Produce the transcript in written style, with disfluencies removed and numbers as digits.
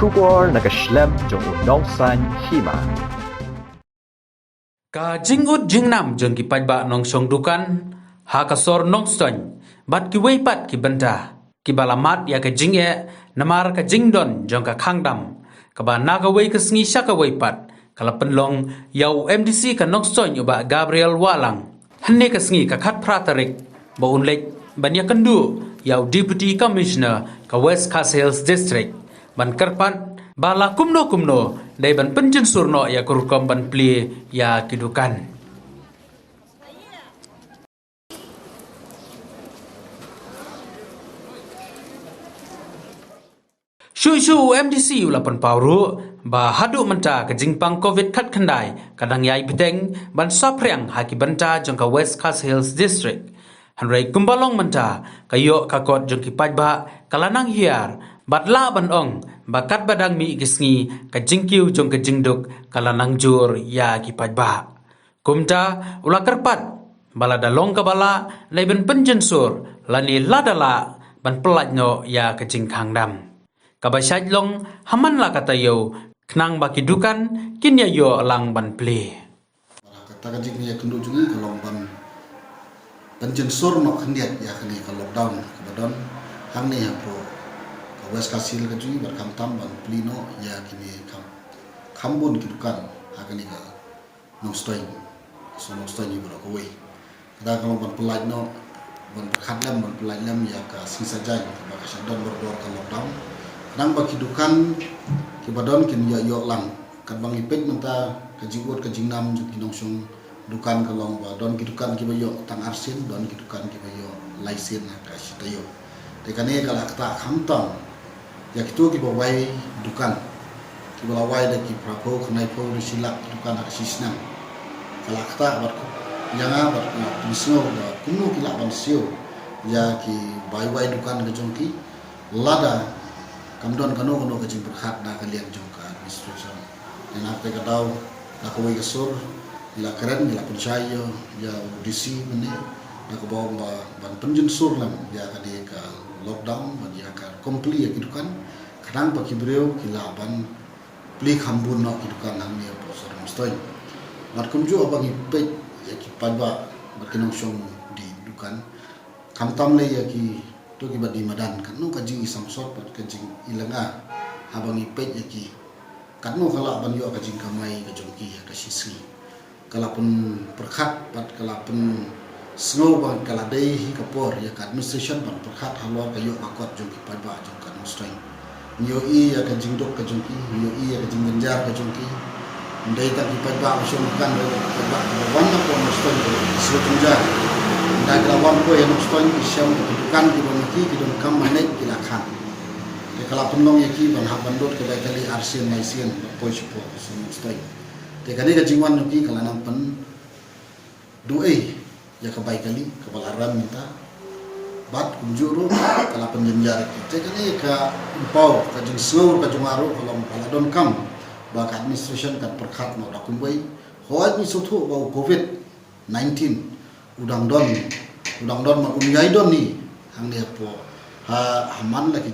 Kubor nakaslem jong nongsan hima. Ka jingut jingnam jong ki pajba nong song dukan ha ka sor nong ston bat ki weipat ki benta ki balamat ya ka jingye namar ka jingdon jong ka khangdam ka ba naga wei ka sngi shaka weipat kala penlong yau MDC ka nong ston ba Gabriel Walang hanne ka sngi ka khat pratarik ba unlek banya kendu yau Deputy Commissioner ka West Coast Hills District ban karpat bala kumno dai ban penjen surno ya kurkom ban pli ya kidukan Shu MDC ulapan pauru ba hadu menta ke jingpang COVID khat khandai kadang yai biteng ban sapriang haki benta jongka West Coast Hills District hanrei kumbalong menta kayo kakot jongki pajba kalanang hiar batla ban ong bakat badang mi gisngi ka jingkiu jong ka jingduk kalanang jur ya ki pajba kumta ula karpat bala dalong ka bala laiben penjensur lani ladala ban pelajno ya ka jingkhang dam kabasaj long haman la katayo knang bakidukan kinya yo lang ban ple kata kajing ya kendu jungi kalong ban penjensur no khandiat ya kani ka lockdown kabadon hang ni hapo West Kasil ka jungi bar kam tam ban plino ya kini khambun kidukan hakani ka nong stoin so nong stoin ni bro ko we kada kalong ban pelaj no ban khadlam ban pelaj lam ya ka sisa jai ba ka shadon bor ka lockdown nang bakidukan kibadon kin ya yo lang kan bang ipet menta kajingot kajingnam kinong song dukan kalong ba don kidukan kibayo tang arsin don kidukan kibayo laisin ka sitayo te kane kala ta khamtang ya kitu kibawai dukan kibalawai da ki prapo khnai po risilak dukan ka sisnam kala ta bat yanga bat misno da kunu kila ban sio ya ki baiwai dukan ka jongki lada kamdon kano ke jing berhak na kalian jongka administration dan apa ka daw na ko way kasur ila karen ila percaya ya audisi mene na ko bawa ban penjun sur lam ya ka di ka lockdown ban ya ka kompli ya kidukan kadang pa kibreu kila ban pli khambun no kidukan nang ni po sor mustoi mar kumju abang ipet ya ki padba berkenong song di dukan kamtam le ya ki to kibat di madan kan no kajing isam sot pat kajing ilanga habang ipet yaki kan no kala ban yo kajing kamai kajongki ka sisi kala pun perkhat pat kala pun snow ban kala dei hi kapor ya ka administration ban perkhat halor kayo akot jongki padba jong kan strain yo i ya kajing dok kajongki yo i ya kajing genjar kajongki ndai ta ki padba usum kan padba wan ko strain so tunja daglawan ko yang stoin isyam kedudukan di bonaki di don kam manek kilakan de kala penong yaki ban habandot ke kali arsin naisien poi sipo stoin de kali ka jingwan nuki kala nang pen duai ya ka bai kali ka balaran minta bat kunjuru kala penjenjar de kali ka impau ka jing sur ka jungaro kala paladon kam ba ka administration ka perkhat no da kumbai hoat ni sotho ba covid 19 udang don ma unyai don ni hang dia po ha haman lagi